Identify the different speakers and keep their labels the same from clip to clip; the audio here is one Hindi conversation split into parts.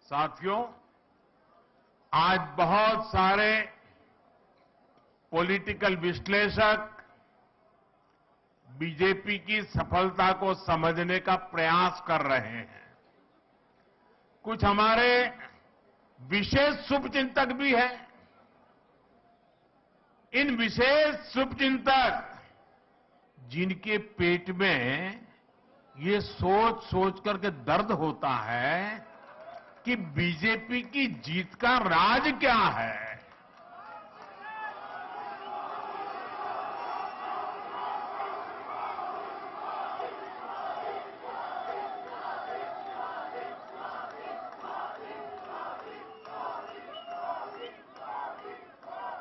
Speaker 1: साथियों, आज बहुत सारे पॉलिटिकल विश्लेषक बीजेपी की सफलता को समझने का प्रयास कर रहे हैं। कुछ हमारे विशेष शुभचिंतक भी हैं। इन विशेष शुभचिंतक जिनके पेट में ये सोच सोच करके दर्द होता है कि बीजेपी की जीत का राज क्या है।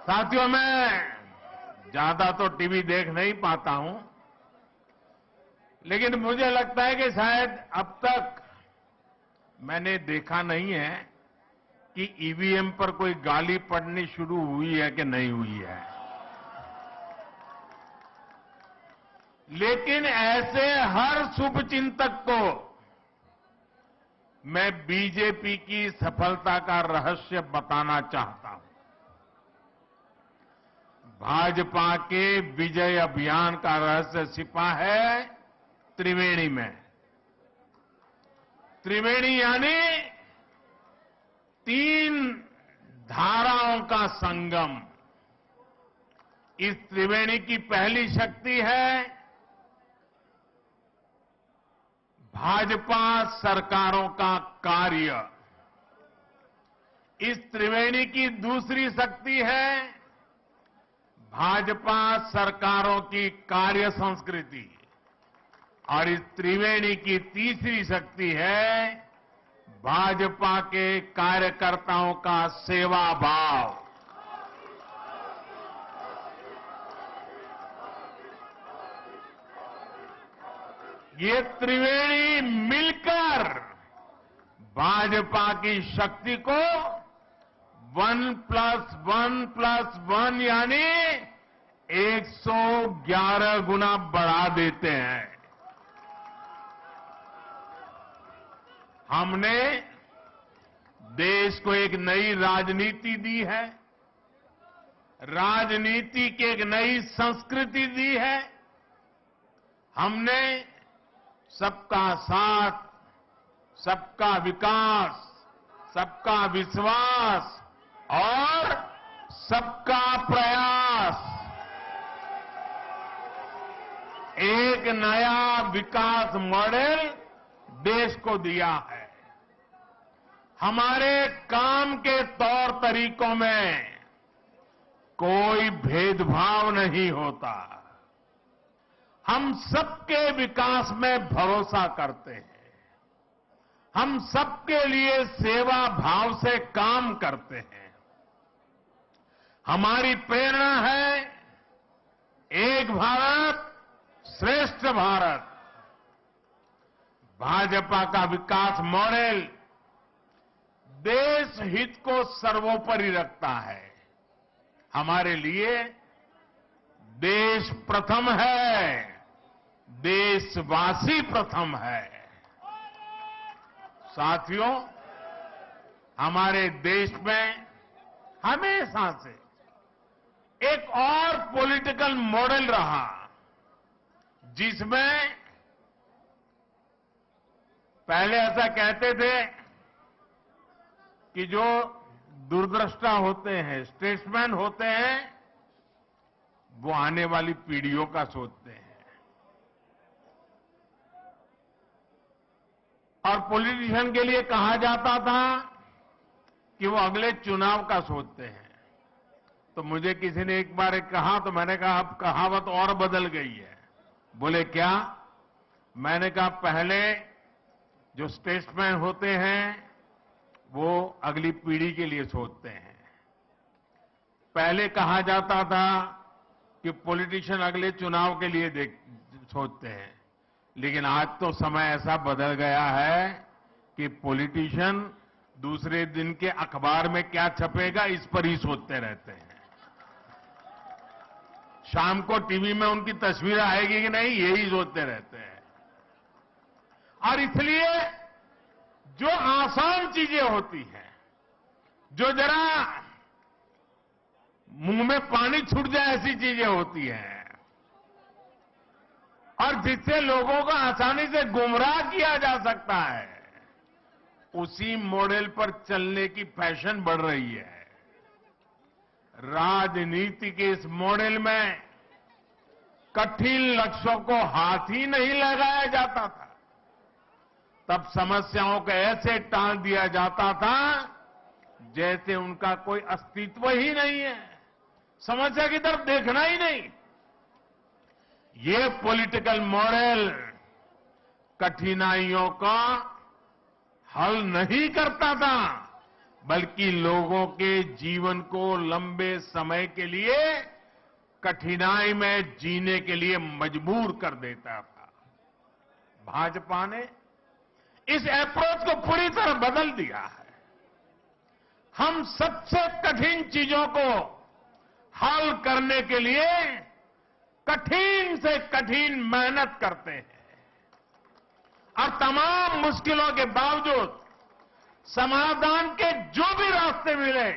Speaker 1: साथियों, मैं ज्यादा तो टीवी देख नहीं पाता हूं, लेकिन मुझे लगता है कि शायद अब तक मैंने देखा नहीं है कि ईवीएम पर कोई गाली पड़नी शुरू हुई है कि नहीं हुई है। लेकिन ऐसे हर शुभचिंतक को मैं बीजेपी की सफलता का रहस्य बताना चाहता हूं। भाजपा के विजय अभियान का रहस्य छिपा है त्रिवेणी में। त्रिवेणी यानी 3 धाराओं का संगम। इस त्रिवेणी की पहली शक्ति है भाजपा सरकारों का कार्य। इस त्रिवेणी की दूसरी शक्ति है भाजपा सरकारों की कार्य संस्कृति, और इस त्रिवेणी की तीसरी शक्ति है भाजपा के कार्यकर्ताओं का सेवा भाव। ये त्रिवेणी मिलकर भाजपा की शक्ति को 1+1+1 यानी 111 गुना बढ़ा देते हैं। हमने देश को एक नई राजनीति दी है, राजनीति की एक नई संस्कृति दी है। हमने सबका साथ, सबका विकास, सबका विश्वास और सबका प्रयास, एक नया विकास मॉडल देश को दिया है। हमारे काम के तौर तरीकों में कोई भेदभाव नहीं होता। हम सबके विकास में भरोसा करते हैं। हम सबके लिए सेवा भाव से काम करते हैं। हमारी प्रेरणा है एक भारत श्रेष्ठ भारत। भाजपा का विकास मॉडल देश हित को सर्वोपरि रखता है। हमारे लिए देश प्रथम है, देशवासी प्रथम है। साथियों, हमारे देश में हमेशा से एक और पॉलिटिकल मॉडल रहा जिसमें पहले ऐसा कहते थे कि जो दूरदृष्टा होते हैं, स्टेट्समैन होते हैं, वो आने वाली पीढ़ियों का सोचते हैं, और पॉलिटिशियन के लिए कहा जाता था कि वो अगले चुनाव का सोचते हैं। तो मुझे किसी ने एक बार कहा तो मैंने कहा अब कहावत और बदल गई है। बोले क्या? मैंने कहा पहले जो स्टेट्समैन होते हैं वो अगली पीढ़ी के लिए सोचते हैं। पहले कहा जाता था कि पॉलिटिशियन अगले चुनाव के लिए सोचते हैं, लेकिन आज तो समय ऐसा बदल गया है कि पॉलिटिशियन दूसरे दिन के अखबार में क्या छपेगा इस पर ही सोचते रहते हैं। शाम को टीवी में उनकी तस्वीर आएगी कि नहीं, यही सोचते रहते हैं। और इसलिए जो आसान चीजें होती हैं, जो जरा मुंह में पानी छूट जाए ऐसी चीजें होती हैं, और जिससे लोगों को आसानी से गुमराह किया जा सकता है, उसी मॉडल पर चलने की फैशन बढ़ रही है। राजनीति के इस मॉडल में कठिन लक्ष्यों को हाथ ही नहीं लगाया जाता था। तब समस्याओं को ऐसे टाल दिया जाता था जैसे उनका कोई अस्तित्व ही नहीं है, समस्या की तरफ देखना ही नहीं। ये पॉलिटिकल मॉडल कठिनाइयों का हल नहीं करता था, बल्कि लोगों के जीवन को लंबे समय के लिए कठिनाई में जीने के लिए मजबूर कर देता था। भाजपा ने इस अप्रोच को पूरी तरह बदल दिया है। हम सबसे कठिन चीजों को हल करने के लिए कठिन से कठिन मेहनत करते हैं, और तमाम मुश्किलों के बावजूद समाधान के जो भी रास्ते मिले,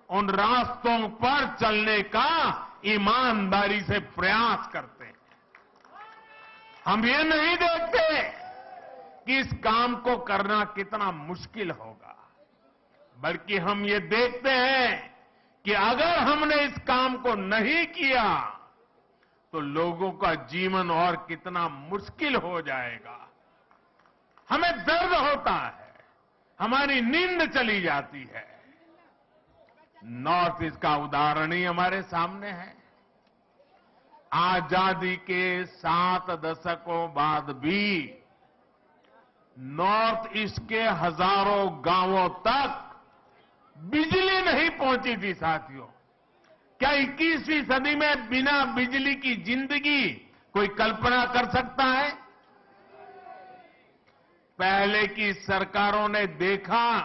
Speaker 1: उन रास्तों पर चलने का ईमानदारी से प्रयास करते हैं। हम ये नहीं देखते कि इस काम को करना कितना मुश्किल होगा, बल्कि हम ये देखते हैं कि अगर हमने इस काम को नहीं किया तो लोगों का जीवन और कितना मुश्किल हो जाएगा। हमें दर्द होता है, हमारी नींद चली जाती है। नॉर्थ ईस्ट का उदाहरण ही हमारे सामने है। आजादी के 7 दशकों बाद भी नॉर्थ ईस्ट के हजारों गांवों तक बिजली नहीं पहुंची थी। साथियों, क्या 21वीं सदी में बिना बिजली की जिंदगी कोई कल्पना कर सकता है? पहले की सरकारों ने देखा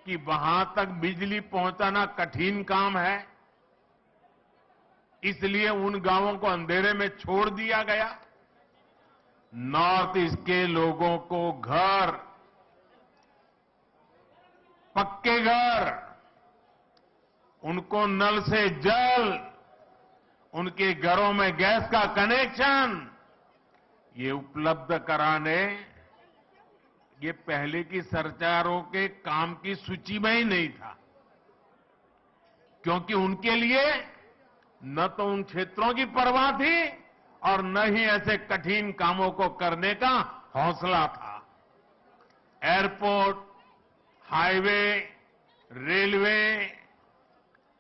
Speaker 1: कि वहां तक बिजली पहुंचाना कठिन काम है, इसलिए उन गांवों को अंधेरे में छोड़ दिया गया। नॉर्थ ईस्ट के लोगों को घर, पक्के घर, उनको नल से जल, उनके घरों में गैस का कनेक्शन, ये उपलब्ध कराने ये पहले की सरकारों के काम की सूची में ही नहीं था, क्योंकि उनके लिए न तो उन क्षेत्रों की परवाह थी और न ही ऐसे कठिन कामों को करने का हौसला था। एयरपोर्ट, हाईवे, रेलवे,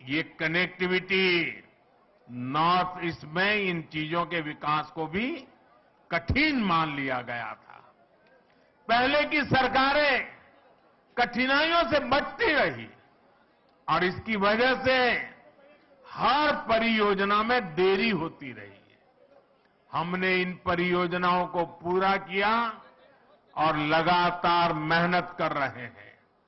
Speaker 1: ये कनेक्टिविटी नॉर्थ ईस्ट में इन चीजों के विकास को भी कठिन मान लिया गया था। पहले की सरकारें कठिनाइयों से बचती रही और इसकी वजह से हर परियोजना में देरी होती रही। हमने इन परियोजनाओं को पूरा किया और लगातार मेहनत कर रहे हैं।